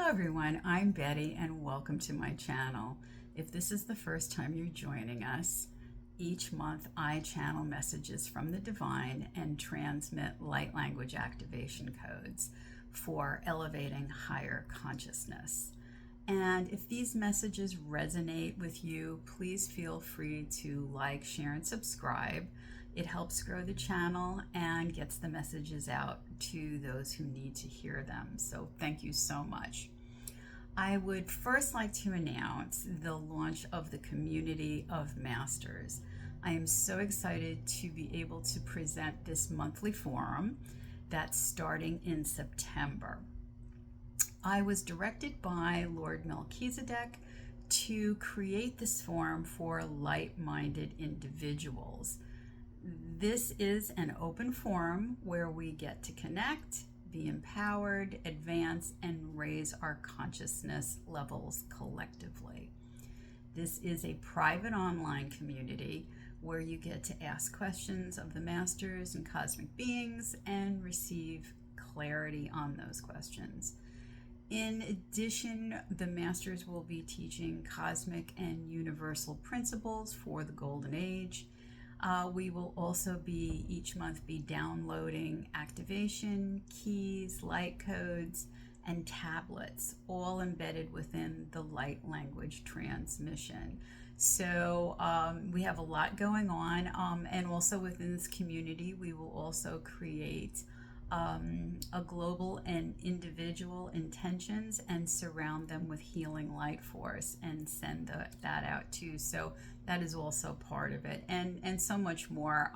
everyone, I'm Betty and welcome to my channel. If this is the first time you're joining us, each month I channel messages from the divine and transmit light language activation codes for elevating higher consciousness. And if these messages resonate with you, please feel free to like, share, and subscribe. It helps grow the channel and gets the messages out to those who need to hear them. So thank you so much. I would first like to announce the launch of the Community of Masters. I am so excited to be able to present this monthly forum that's starting in September. I was directed by Lord Melchizedek to create this forum for light-minded individuals. This is an open forum where we get to connect, be empowered, advance, and raise our consciousness levels collectively. This is a private online community where you get to ask questions of the masters and cosmic beings and receive clarity on those questions. In addition, the masters will be teaching cosmic and universal principles for the Golden Age. We will also each month be downloading activation, keys, light codes, and tablets, all embedded within the light language transmission. So we have a lot going on, and also within this community, we will also create a global and individual intentions and surround them with healing light force and send that out too. So that is also part of it, and so much more.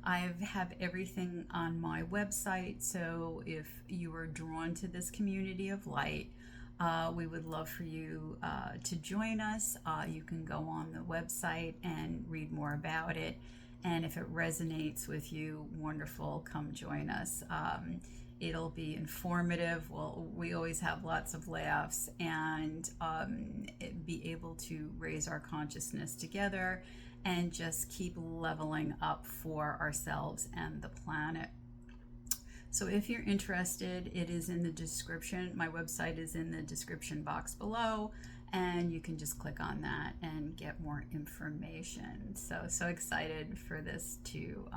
I have everything on my website, so if you are drawn to this community of light, we would love for you to join us. You can go on the website and read more about it. And if it resonates with you, wonderful, come join us. It'll be informative. We always have lots of laughs and be able to raise our consciousness together and just keep leveling up for ourselves and the planet. So if you're interested, it is in the description. My website is in the description box below, and you can just click on that and get more information. So excited for this too.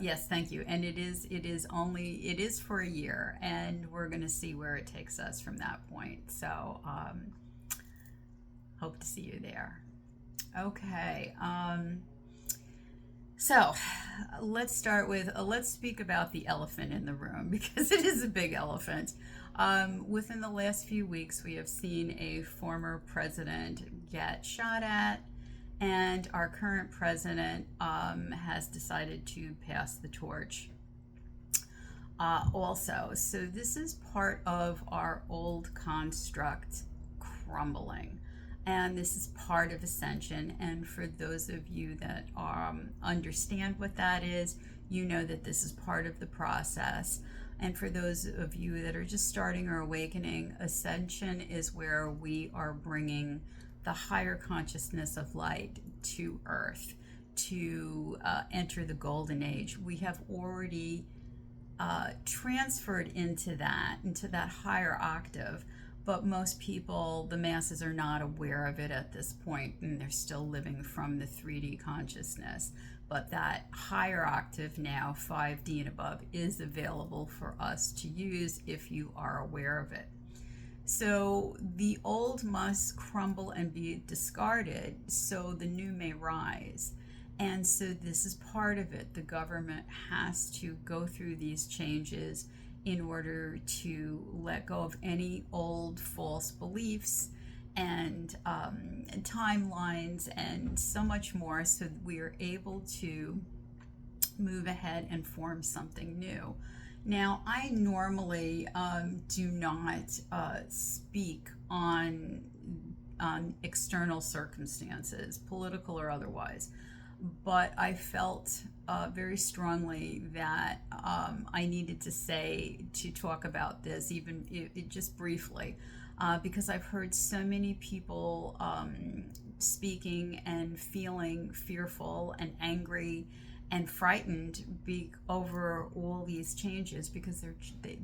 Yes, thank you. And it is for a year, and we're going to see where it takes us from that point. So hope to see you there. Okay. So let's start with, let's speak about the elephant in the room, because it is a big elephant. Within the last few weeks, we have seen a former president get shot at, and our current president has decided to pass the torch also. So this is part of our old construct crumbling. And this is part of Ascension. And for those of you that understand what that is, you know that this is part of the process. And for those of you that are just starting or awakening, Ascension is where we are bringing the higher consciousness of light to Earth to enter the Golden Age. We have already transferred into that higher octave. But most people, the masses, are not aware of it at this point, and they're still living from the 3D consciousness. But that higher octave now, 5D and above, is available for us to use if you are aware of it. So the old must crumble and be discarded so the new may rise. And so this is part of it. The government has to go through these changes in order to let go of any old false beliefs and timelines and so much more, so that we are able to move ahead and form something new. Now, I normally do not speak on external circumstances, political or otherwise, but I felt very strongly that I needed to talk about this, even just briefly, because I've heard so many people speaking and feeling fearful and angry and frightened over all these changes because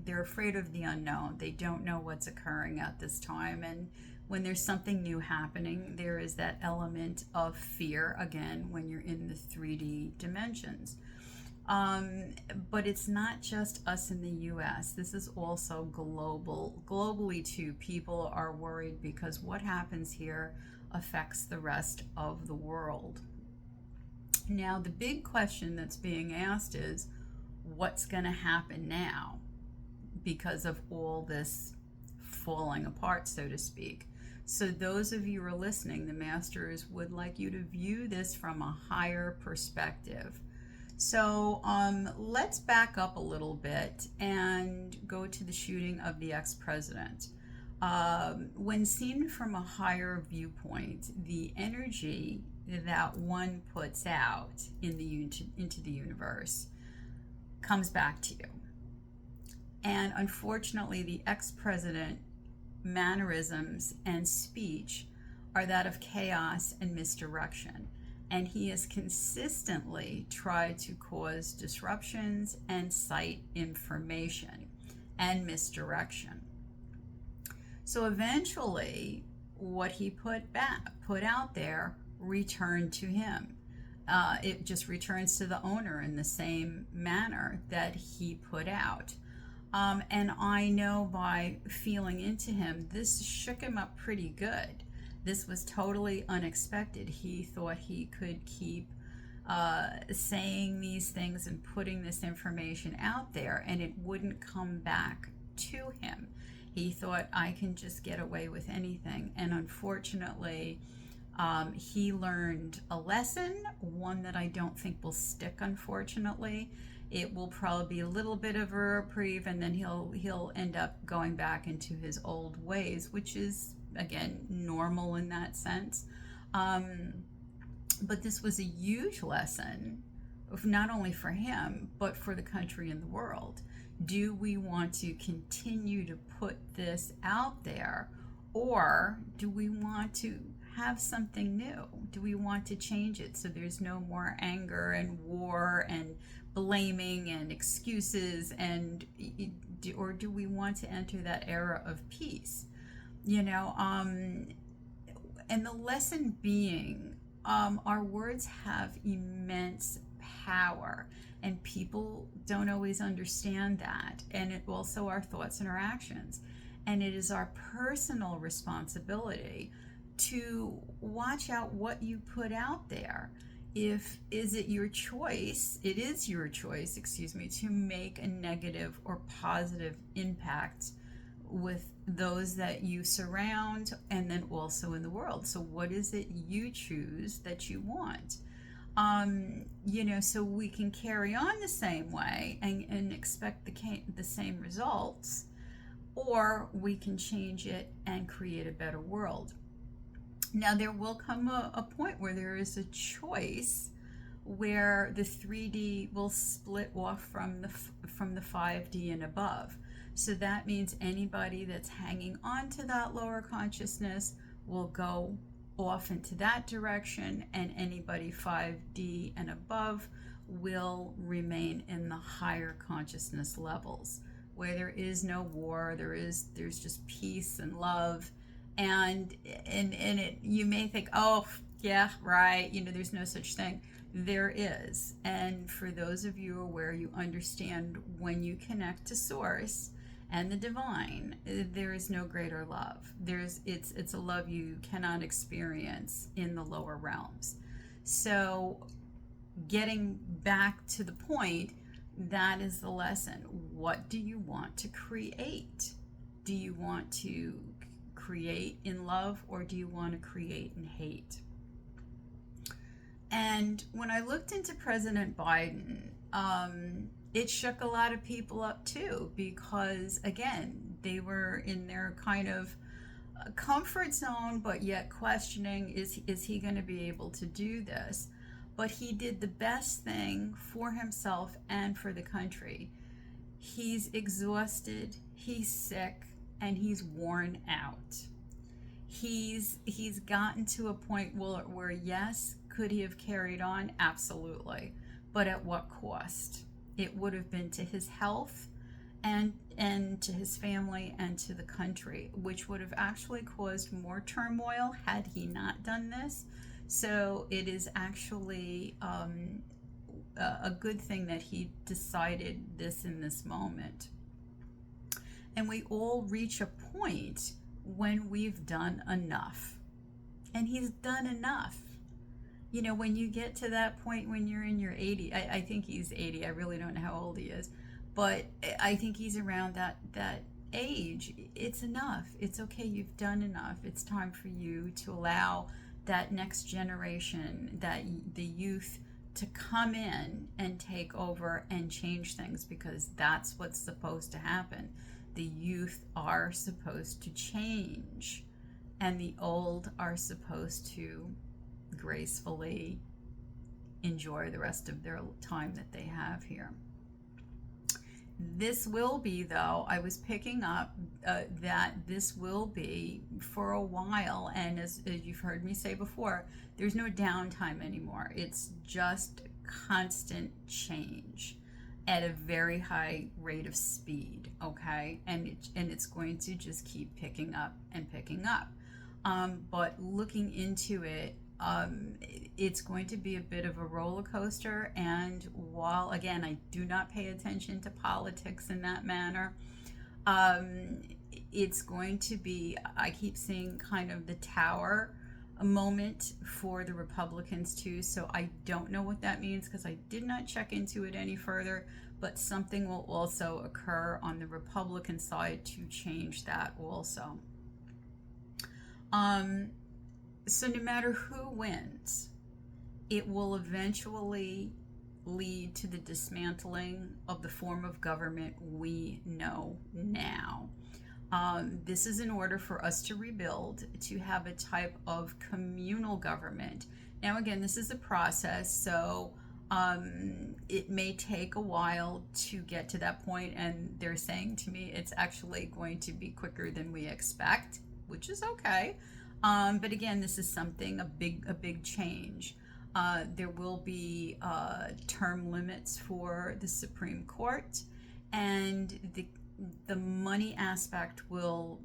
they're afraid of the unknown. They don't know what's occurring at this time, and when there's something new happening, there is that element of fear again when you're in the 3D dimensions. But it's not just us in the US. This is also globally too. People are worried because what happens here affects the rest of the world. Now, the big question that's being asked is, what's going to happen now because of all this falling apart, so to speak? So those of you who are listening, the masters would like you to view this from a higher perspective. So let's back up a little bit and go to the shooting of the ex-president. When seen from a higher viewpoint, the energy that one puts out into the universe comes back to you. And unfortunately, the ex-president mannerisms and speech are that of chaos and misdirection. And he has consistently tried to cause disruptions and cite information and misdirection. So eventually, what he put out there returned to him. It just returns to the owner in the same manner that he put out. And I know by feeling into him, this shook him up pretty good. This was totally unexpected. He thought he could keep saying these things and putting this information out there, and it wouldn't come back to him. He thought, I can just get away with anything. And unfortunately, he learned a lesson, one that I don't think will stick, unfortunately. It will probably be a little bit of a reprieve, and then he'll end up going back into his old ways, which is, again, normal in that sense. But this was a huge lesson, not only for him, but for the country and the world. Do we want to continue to put this out there, or do we want to have something new? Do we want to change it so there's no more anger and war and blaming and excuses, or do we want to enter that era of peace? And the lesson being, our words have immense power, and people don't always understand that. And it also our thoughts and our actions. And it is our personal responsibility to watch out what you put out there. Is it your choice? It is your choice, to make a negative or positive impact with those that you surround, and then also in the world. So what is it you choose that you want? So we can carry on the same way and expect the same results, or we can change it and create a better world. Now, there will come a point where there is a choice where the 3D will split off from the 5D and above. So that means anybody that's hanging on to that lower consciousness will go off into that direction, and anybody 5D and above will remain in the higher consciousness levels, where there is no war, there's just peace and love. And it, you may think, oh yeah, right, there's no such thing. There is. And for those of you where you understand, when you connect to source and the divine, there is no greater love. It's a love you cannot experience in the lower realms. So getting back to the point, that is the lesson. What do you want to create? Do you want to create in love, or do you want to create in hate? And when I looked into President Biden, it shook a lot of people up too, because again, they were in their kind of comfort zone, but yet questioning, is he going to be able to do this? But he did the best thing for himself and for the country. He's exhausted, he's sick, and he's worn out. He's gotten to a point where yes, could he have carried on? Absolutely. but at what cost? It would have been to his health and to his family and to the country, which would have actually caused more turmoil had he not done this. So it is actually a good thing that he decided this in this moment. And we all reach a point when we've done enough. And he's done enough. You know, when you get to that point when you're in your 80s, I think he's 80, I really don't know how old he is, but I think he's around that age. It's enough. It's okay, you've done enough. It's time for you to allow that next generation, that the youth, to come in and take over and change things, because that's what's supposed to happen. The youth are supposed to change, and the old are supposed to gracefully enjoy the rest of their time that they have here. This will be, though, I was picking up that this will be for a while, and as you've heard me say before, there's no downtime anymore. It's just constant change at a very high rate of speed, okay? And it's going to just keep picking up and picking up. But looking into it, it's going to be a bit of a roller coaster. And while, again, I do not pay attention to politics in that manner, it's going to be, I keep seeing kind of the tower moment for the Republicans too. So I don't know what that means, because I did not check into it any further, but something will also occur on the Republican side to change that also. So no matter who wins, it will eventually lead to the dismantling of the form of government we know now. This is in order for us to rebuild, to have a type of communal government. Now, again, this is a process, so it may take a while to get to that point, and they're saying to me it's actually going to be quicker than we expect, which is okay. But again, this is something, a big change. There will be term limits for the Supreme Court, and the money aspect will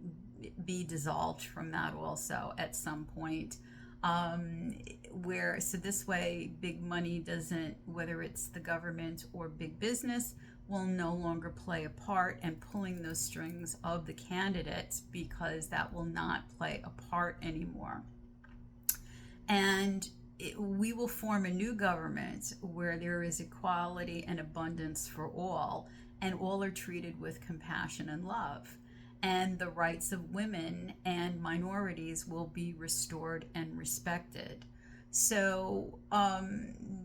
be dissolved from that also at some point. So this way, big money doesn't, whether it's the government or big business, will no longer play a part in pulling those strings of the candidates, because that will not play a part anymore. And we will form a new government where there is equality and abundance for all, and all are treated with compassion and love. And the rights of women and minorities will be restored and respected. So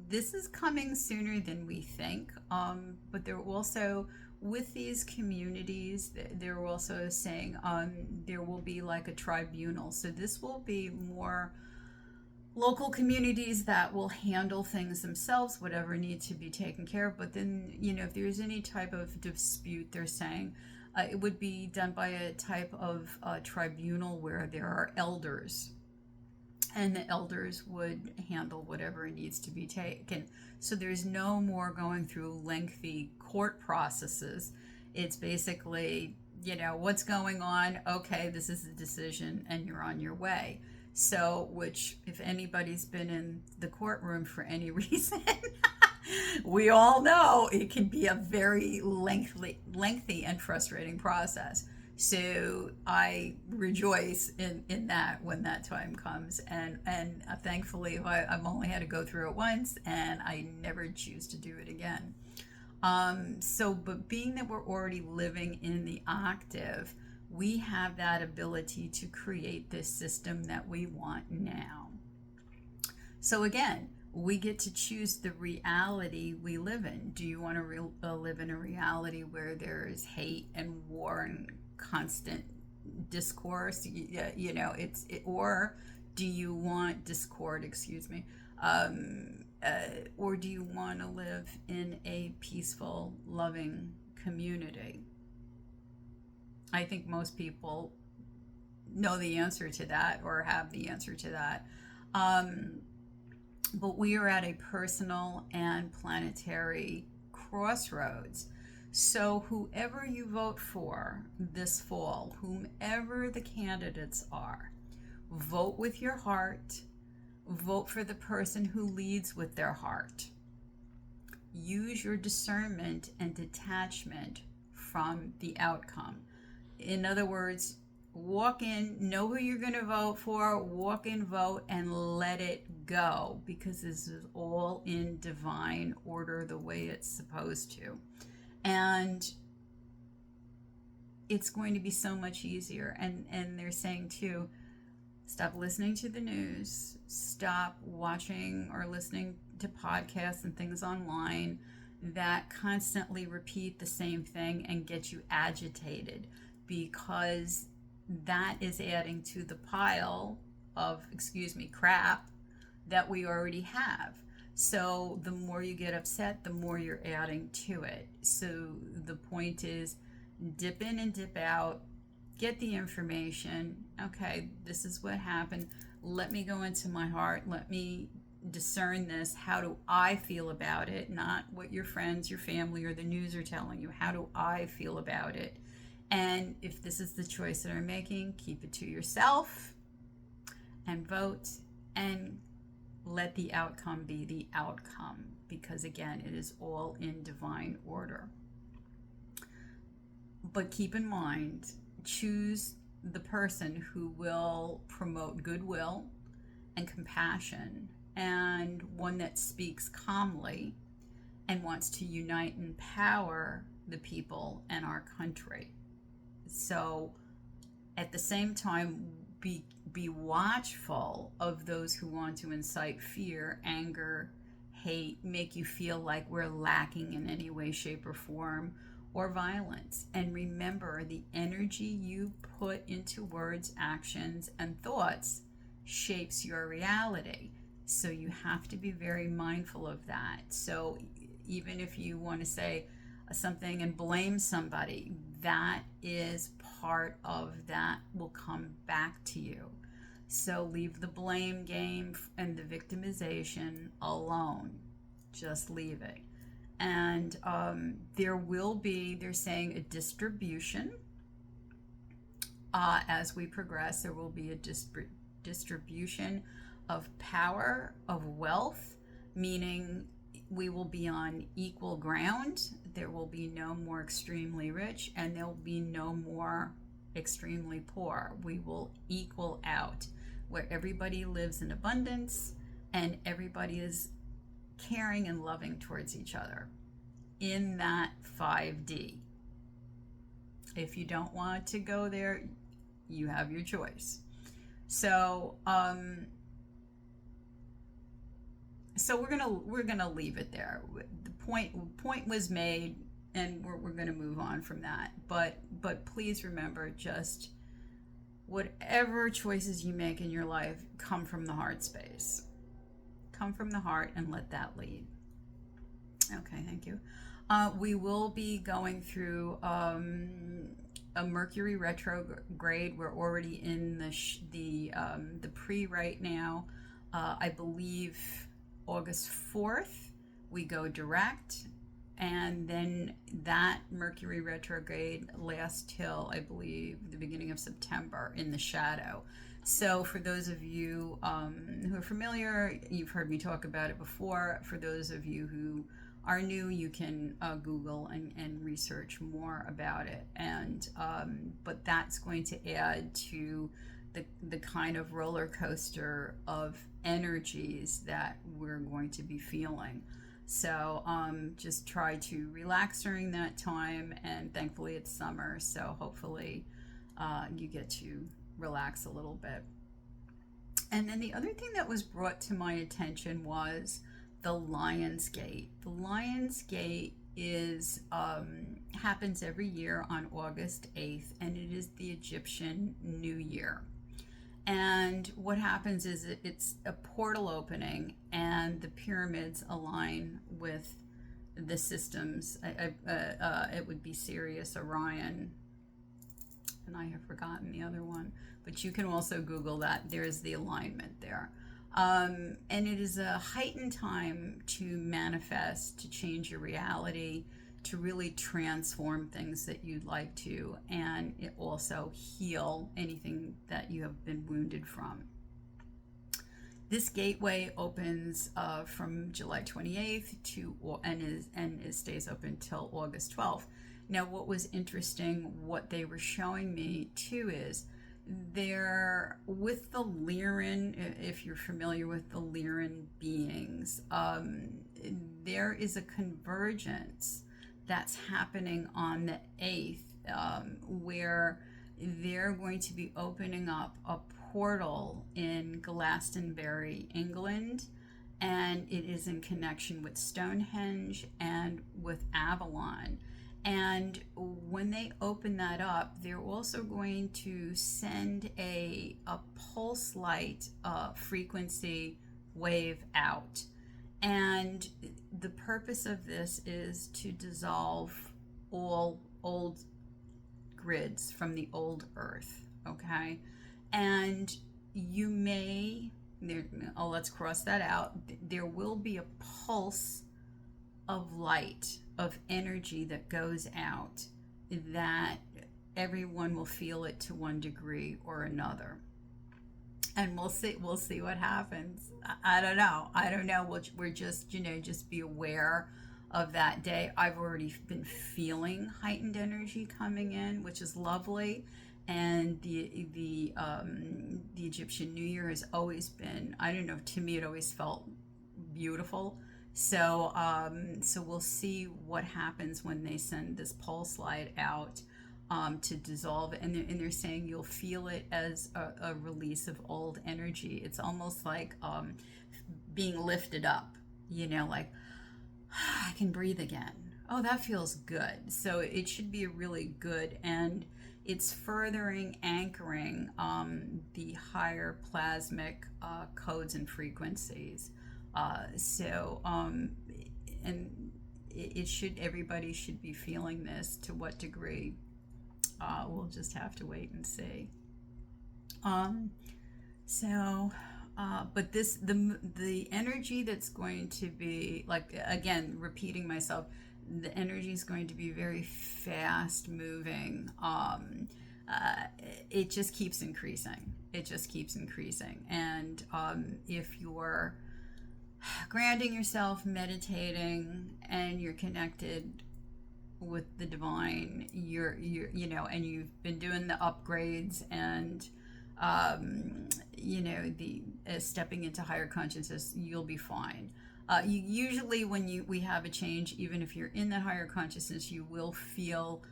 this is coming sooner than we think, but they're also, with these communities, they're also saying there will be like a tribunal. So this will be more local communities that will handle things themselves, whatever needs to be taken care of. But then, you know, if there's any type of dispute, they're saying it would be done by a type of tribunal where there are elders, and the elders would handle whatever needs to be taken. So there's no more going through lengthy court processes. It's basically, you know, what's going on? Okay, this is the decision, and you're on your way. So, which, if anybody's been in the courtroom for any reason, we all know it can be a very lengthy and frustrating process. So I rejoice in that when that time comes, and thankfully I've only had to go through it once, and I never choose to do it again. But being that we're already living in the octave, we have that ability to create this system that we want now. So again, we get to choose the reality we live in. Do you want to live in a reality where there is hate and war and constant discourse? You know, or do you want discord? Excuse me. Or do you want to live in a peaceful, loving community? I think most people know the answer to that, or have the answer to that. But we are at a personal and planetary crossroads. So, whoever you vote for this fall, whomever the candidates are, vote with your heart, vote for the person who leads with their heart. Use your discernment and detachment from the outcome. In other words, walk in, know who you're going to vote for, walk in, vote, and let it go, because this is all in divine order the way it's supposed to. And it's going to be so much easier. And they're saying too, stop listening to the news, stop watching or listening to podcasts and things online that constantly repeat the same thing and get you agitated, because that is adding to the pile of, crap that we already have. So the more you get upset, the more you're adding to it. So the point is, dip in and dip out, get the information. Okay, this is what happened. Let me go into my heart. Let me discern this. How do I feel about it? Not what your friends, your family, or the news are telling you. How do I feel about it? And if this is the choice that I'm making, keep it to yourself and vote, and let the outcome be the outcome, because again, it is all in divine order. But keep in mind, choose the person who will promote goodwill and compassion, and one that speaks calmly and wants to unite and empower the people and our country. So at the same time, be watchful of those who want to incite fear, anger, hate, make you feel like we're lacking in any way, shape, or form, or violence. And remember, the energy you put into words, actions, and thoughts shapes your reality. So you have to be very mindful of that. So even if you want to say something and blame somebody, that is part of that will come back to you. So leave the blame game and the victimization alone. Just leave it. And there will be, they're saying, a distribution. As we progress, there will be a distribution of power, of wealth, meaning we will be on equal ground. There will be no more extremely rich, and there will be no more extremely poor. We will equal out, where everybody lives in abundance and everybody is caring and loving towards each other in that 5D. If you don't want to go there, you have your choice. So we're gonna leave it there. The point was made, and we're gonna move on from that. But please remember, just whatever choices you make in your life, come from the heart space. Come from the heart and let that lead. Okay, thank you. We will be going through a Mercury retrograde. We're already in the pre right now. I believe August 4th we go direct, and then that Mercury retrograde lasts till, I believe, the beginning of September in the shadow. So for those of you who are familiar, you've heard me talk about it before. For those of you who are new, you can Google and research more about it. And but that's going to add to the kind of roller coaster of energies that we're going to be feeling. So just try to relax during that time, and thankfully it's summer, so hopefully you get to relax a little bit. And then the other thing that was brought to my attention was the Lionsgate. The Lionsgate is happens every year on August 8th, and it is the Egyptian New Year. And what happens is it's a portal opening, and the pyramids align with the systems. It would be Sirius, Orion, and I have forgotten the other one. But you can also Google that. There's the alignment there. And it is a heightened time to manifest, to change your reality, to really transform things that you'd like to, and it also heal anything that you have been wounded from. This gateway opens from July 28th and stays open till August 12th. Now, what was interesting, what they were showing me too, is there with the Lyran, if you're familiar with the Lyran beings, there is a convergence that's happening on the 8th, where they're going to be opening up a portal in Glastonbury, England, and it is in connection with Stonehenge and with Avalon. And when they open that up, they're also going to send a pulse light frequency wave out. And the purpose of this is to dissolve all old grids from the old earth, okay? And you may, let's cross that out, there will be a pulse of light, of energy that goes out, that everyone will feel it to one degree or another. And we'll see what happens. I don't know. We're just, just be aware of that day. I've already been feeling heightened energy coming in, which is lovely. And the Egyptian New Year has always been, I don't know, to me it always felt beautiful. So we'll see what happens when they send this pulse light out to dissolve it. And they're saying you'll feel it as a release of old energy. It's almost like being lifted up, like I can breathe again. Oh, that feels good. So it should be a really good, and it's furthering anchoring the higher plasmic codes and frequencies. And everybody should be feeling this. To what degree? We'll just have to wait and see. But the energy that's going to be, like, again, repeating myself, the energy is going to be very fast moving. It just keeps increasing. And if you're grounding yourself, meditating, and you're connected with the divine, you're and you've been doing the upgrades and stepping into higher consciousness, you'll be fine. Usually when we have a change, even if you're in the higher consciousness, you will feel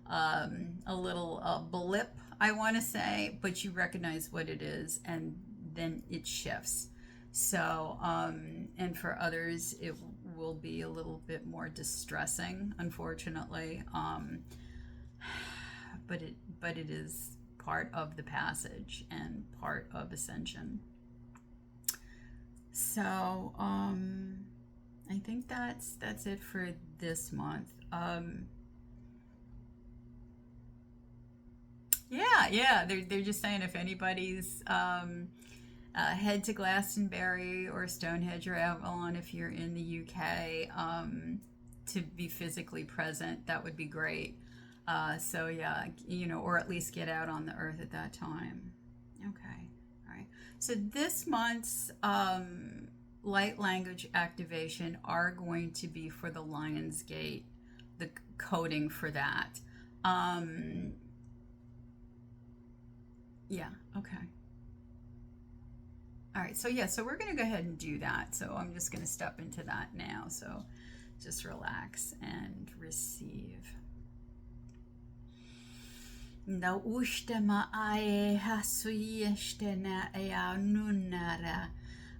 a little blip, I want to say, but you recognize what it is, and then it shifts. So, and for others, it will be a little bit more distressing, unfortunately. But it is part of the passage and part of Ascension. So, I think that's it for this month. They're just saying if anybody's head to Glastonbury or Stonehenge or Avalon if you're in the UK, to be physically present, that would be great. Or at least get out on the earth at that time. Okay, all right. So this month's light language activation are going to be for the Lionsgate, the coding for that. Okay. All right, so we're going to go ahead and do that. So I'm just going to step into that now. So just relax and receive. Da ustema ae hasui estena ea nunara.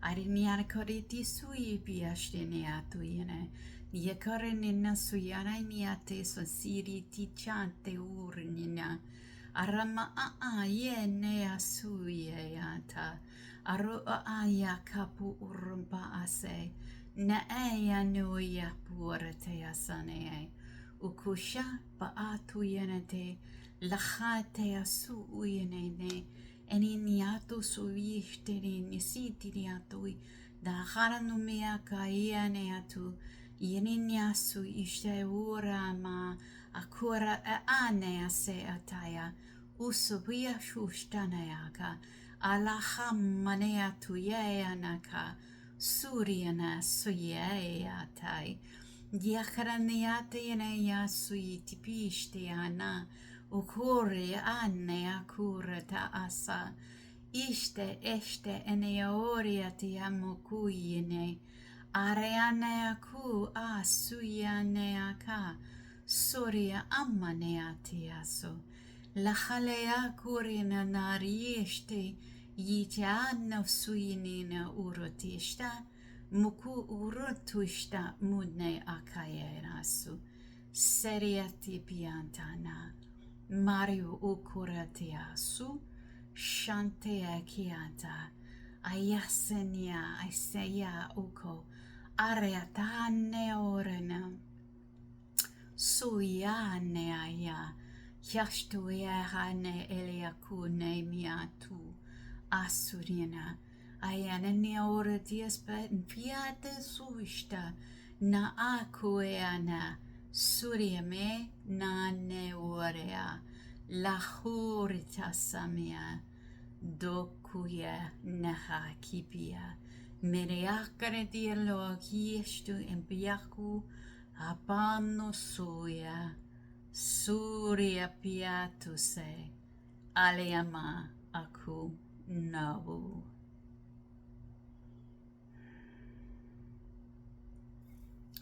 Ariniana koriti sui piastene atuine. Nia korenina suyana niate so siri tichante urnina. Arama ye nea suyeata. Aro aya kapu urumpa ase. Na ea nuya puerate asane. Ukusha pa atuyenete. Lachate asu uyenene. eniniato suishteri nisitiriatui da haranu meaka ianeatu yeniniasu ishteura ma akura anea se ataya usubia shushtanaaka alahammaneatu yeanaka Suryana suyeatai Yakaraniateya suitipishtiana ukuri ane akurata asa Ishte este eneoriati amokuyine Areane aku asuyane aka Surya ammaneatiaso Lahalea kurina narieste Yitiano suinina urotista Muku urutushta mudne akayerasu Seriati piantana Mario ukuratiasu Shante akiata Ayasenia Iseya uko Areatane orena Suyane aya Yashtuehane eliakune miatu Asurina Ayanania ora diaspa fiata suishta na akueana Suryame na neorea La hurita samia Dokuya naha kipia Mereakare dialo kiestu empiaku Apano suya Surya piatuse Aleama aku Nabu.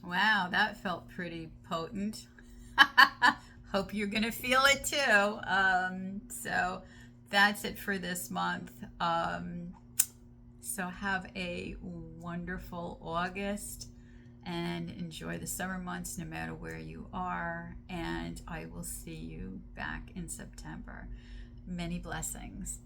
Wow, that felt pretty potent. Hope you're going to feel it too. So that's it for this month. So have a wonderful August and enjoy the summer months no matter where you are. And I will see you back in September. Many blessings.